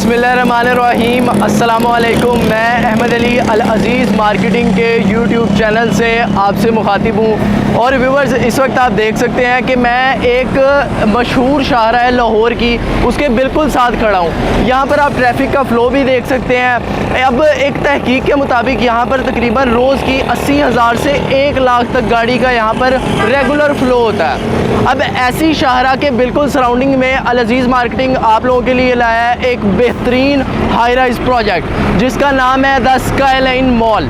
बिस्मिल्लाहिर्रहमानिर्रहीम अस्सलामुअलैकुम। मैं अहमद अली अल अज़ीज़ मार्केटिंग के यूट्यूब चैनल से आपसे मुखातिब हूँ। और व्यूवर्स, इस वक्त आप देख सकते हैं कि मैं एक मशहूर शाहरा है लाहौर की, उसके बिल्कुल साथ खड़ा हूँ। यहाँ पर आप ट्रैफिक का फ़्लो भी देख सकते हैं। अब एक तहकीक के मुताबिक यहाँ पर तकरीबन रोज़ की 80,000 से 1 लाख तक गाड़ी का यहाँ पर रेगुलर फ़्लो होता है। अब ऐसी शाहरा के बिल्कुल सराउंडिंग में अल अज़ीज़ मार्केटिंग आप लोगों के लिए लाया है एक बेहतरीन हाई राइज प्रोजेक्ट जिसका नाम है द स्काईलाइन मॉल।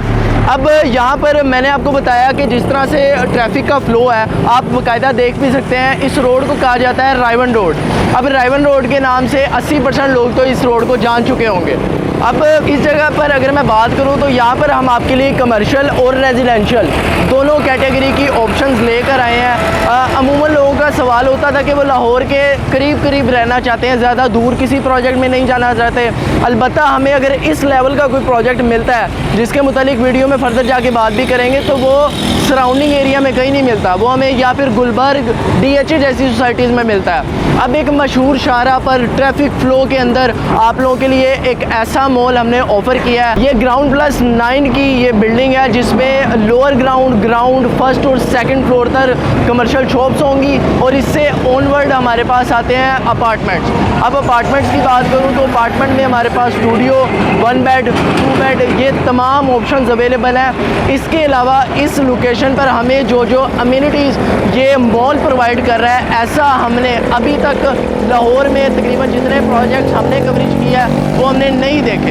अब यहाँ पर मैंने आपको बताया कि जिस तरह से ट्रैफिक का फ़्लो है, आप बाकायदा देख भी सकते हैं। इस रोड को कहा जाता है रायवन रोड। अब रायवन रोड के नाम से 80% लोग तो इस रोड को जान चुके होंगे। अब इस जगह पर अगर मैं बात करूं तो यहाँ पर हम आपके लिए कमर्शियल और रेजिडेंशियल दोनों कैटेगरी की ऑप्शंस लेकर आए हैं। अमूमन लोगों का सवाल होता था कि वो लाहौर के करीब करीब रहना चाहते हैं, ज़्यादा दूर किसी प्रोजेक्ट में नहीं जाना चाहते। अलबत्ता हमें अगर इस लेवल का कोई प्रोजेक्ट मिलता है जिसके मुतालिक वीडियो में फर्दर जाके बात भी करेंगे, तो वो सराउंडिंग एरिया में कहीं नहीं मिलता, वो हमें या फिर गुलबर्ग DHA जैसी सोसाइटीज़ में मिलता है। अब एक मशहूर शाहरा पर ट्रैफिक फ़्लो के अंदर आप लोगों के लिए एक ऐसा मॉल हमने ऑफ़र किया है। ये ग्राउंड+9 की ये बिल्डिंग है जिसमें लोअर ग्राउंड फर्स्ट और सेकंड फ्लोर तक कमर्शियल शॉप्स होंगी और इससे ऑनवर्ड हमारे पास आते हैं अपार्टमेंट्स। अब अपार्टमेंट्स की बात करूँ तो अपार्टमेंट में हमारे पास स्टूडियो, 1 बेड, 2 बेड, ये तमाम ऑप्शंस अवेलेबल हैं। इसके अलावा इस लोकेशन पर हमें जो अम्यूनिटीज़ ये मॉल प्रोवाइड कर रहा है, ऐसा हमने अभी तक लाहौर में तकरीबन जितने प्रोजेक्ट्स हमने कवरेज किया है वो हमने नहीं देखे।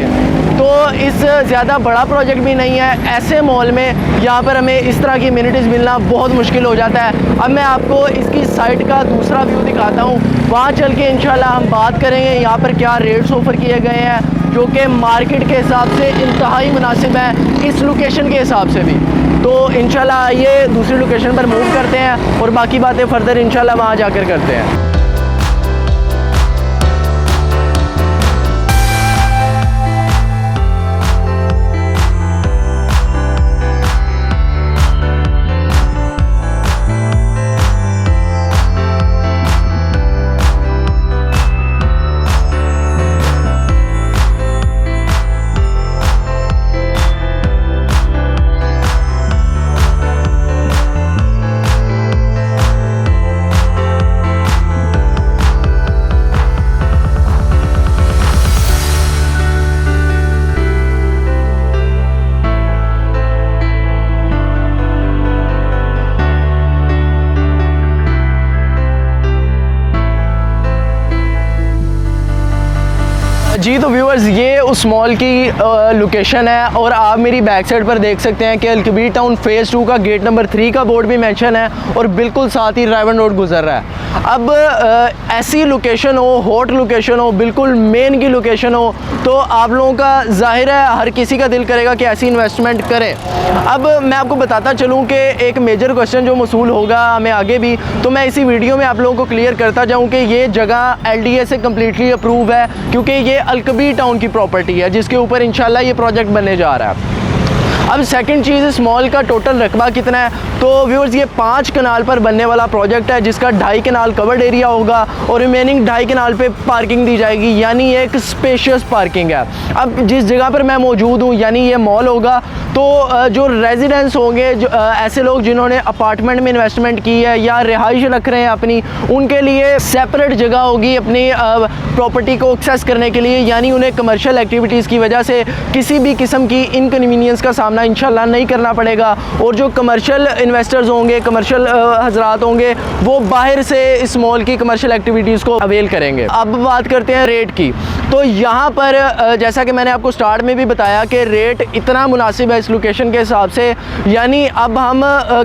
तो इस ज़्यादा बड़ा प्रोजेक्ट भी नहीं है, ऐसे मॉल में यहाँ पर हमें इस तरह की अम्यूनिटीज़ मिलना बहुत मुश्किल हो जाता है। अब मैं आपको इसकी साइट का दूसरा व्यू दिखाता हूँ, वहाँ चल के इंशाल्लाह हम बात करेंगे यहाँ पर क्या रेट्स ऑफ़र किए गए हैं जो कि मार्केट के हिसाब से इंतहाई मुनासिब है, इस लोकेशन के हिसाब से भी। तो इंशाल्लाह ये दूसरी लोकेशन पर मूव करते हैं और बाकी बातें फर्दर इंशाल्लाह वहाँ जाकर करते हैं। जी तो व्यूअर्स, ये उस मॉल की लोकेशन है और आप मेरी बैक साइड पर देख सकते हैं कि अलकबीर टाउन फेज़ 2 का गेट नंबर 3 का बोर्ड भी मेंशन है और बिल्कुल साथ ही रायवन रोड गुजर रहा है। अब ऐसी लोकेशन हो, हॉट लोकेशन हो, बिल्कुल मेन की लोकेशन हो, तो आप लोगों का जाहिर है हर किसी का दिल करेगा कि ऐसी इन्वेस्टमेंट करें। अब मैं आपको बताता चलूँ कि एक मेजर क्वेश्चन जो मसूल होगा हमें आगे भी, तो मैं इसी वीडियो में आप लोगों को क्लियर करता जाऊँ कि ये जगह LDA से कम्प्लीटली अप्रूव है, क्योंकि ये अलकबीर टाउन की प्रॉपर्टी है जिसके ऊपर इंशाल्लाह ये प्रोजेक्ट बनने जा रहा है। अब सेकंड चीज़, इस मॉल का टोटल रकबा कितना है, तो व्यूअर्स ये 5 कनाल पर बनने वाला प्रोजेक्ट है जिसका 2.5 कनाल कवर्ड एरिया होगा और रिमेनिंग 2.5 कनाल पे पार्किंग दी जाएगी, यानी ये एक स्पेशियस पार्किंग है। अब जिस जगह पर मैं मौजूद हूँ यानी ये मॉल होगा, तो जो रेजिडेंट्स होंगे, जो ऐसे लोग जिन्होंने अपार्टमेंट में इन्वेस्टमेंट की है या रिहाइश रख रहे हैं अपनी, उनके लिए सेपरेट जगह होगी अपनी प्रॉपर्टी को एक्सेस करने के लिए, यानी उन्हें कमर्शियल एक्टिविटीज़ की वजह से किसी भी किस्म की इनकन्वीनियंस का सामना इंशाल्लाह नहीं करना पड़ेगा। और जो कमर्शियल इन्वेस्टर्स होंगे, कमर्शियल हजरात होंगे, वो बाहर से इस मॉल की कमर्शियल एक्टिविटीज़ को अवेल करेंगे। अब बात करते हैं रेट की। तो यहाँ पर जैसा कि मैंने आपको स्टार्ट में भी बताया कि रेट इतना मुनासिब है इस लोकेशन के हिसाब से, यानी अब हम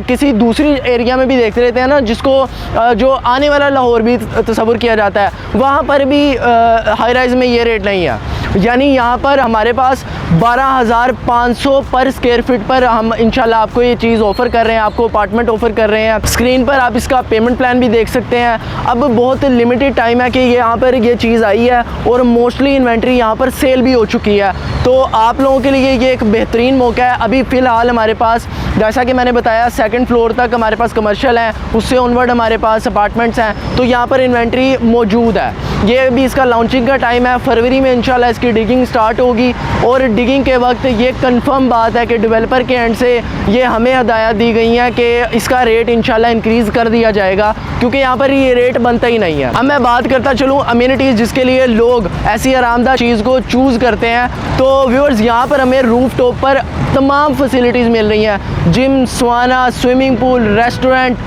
किसी दूसरी एरिया में भी देखते रहते हैं ना, जिसको जो आने वाला लाहौर भी तस्वुर किया जाता है, वहाँ पर भी हाई राइज में ये रेट नहीं है। यानी यहाँ पर हमारे पास 12,500 पर स्क्वायर फीट पर हम इंशाल्लाह आपको ये चीज़ ऑफ़र कर रहे हैं, आपको अपार्टमेंट ऑफ़र कर रहे हैं। स्क्रीन पर आप इसका पेमेंट प्लान भी देख सकते हैं। अब बहुत लिमिटेड टाइम है कि यहाँ पर ये चीज़ आई है और मोस्टली इन्वेंट्री यहाँ पर सेल भी हो चुकी है, तो आप लोगों के लिए ये एक बेहतरीन मौका है। अभी फ़िलहाल हमारे पास, जैसा कि मैंने बताया, 2nd फ्लोर तक हमारे पास कमर्शियल हैं, उससे ऑनवर्ड हमारे पास अपार्टमेंट्स हैं, तो यहाँ पर इन्वेंट्री मौजूद है। ये भी इसका लॉन्चिंग का टाइम है, फरवरी में इंशाल्लाह इसकी डिगिंग स्टार्ट होगी और डिगिंग के वक्त ये कंफर्म बात है कि डेवलपर के एंड से ये हमें हदायत दी गई हैं कि इसका रेट इंशाल्लाह इंक्रीज़ कर दिया जाएगा, क्योंकि यहाँ पर ये रेट बनता ही नहीं है। अब मैं बात करता चलूँ अम्यूनिटीज़ जिसके लिए लोग ऐसी आरामदाह चीज़ को चूज़ करते हैं, तो व्यूअर्स यहाँ पर हमें रूफ टॉप पर तमाम फैसिलिटीज़ मिल रही हैं। Gym, sauna, swimming pool, restaurant,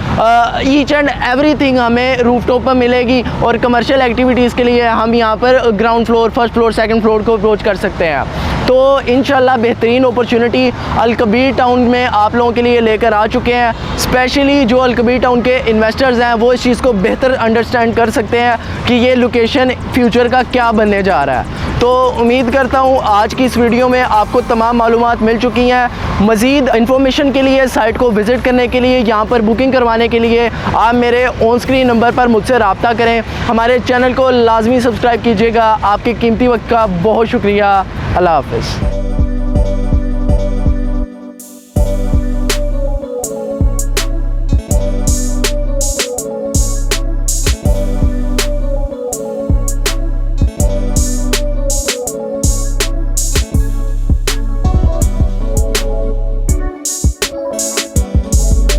each and everything हमें रूफ टॉप पर मिलेगी। और कमर्शियल एक्टिविटीज़ के लिए हम यहाँ पर ground floor, 1st floor, 2nd floor को अप्रोच कर सकते हैं। तो इंशाल्लाह बेहतरीन अपॉर्चुनिटी अल-कबीर टाउन में आप लोगों के लिए लेकर आ चुके हैं। स्पेशली जो अल-कबीर टाउन के इन्वेस्टर्स हैं वो इस चीज़ को बेहतर अंडरस्टैंड कर सकते हैं कि ये लोकेशन फ्यूचर का क्या बनने जा रहा है। तो उम्मीद करता हूँ आज की इस वीडियो में आपको तमाम मालूमात मिल चुकी हैं। मज़ीद इन्फॉर्मेशन के लिए, साइट को विज़िट करने के लिए, यहाँ पर बुकिंग करवाने के लिए आप मेरे ऑन स्क्रीन नंबर पर मुझसे रब्ता करें। हमारे चैनल को लाजमी सब्सक्राइब कीजिएगा। आपके कीमती वक्त का बहुत शुक्रिया। अल्लाह हाफ़िज़।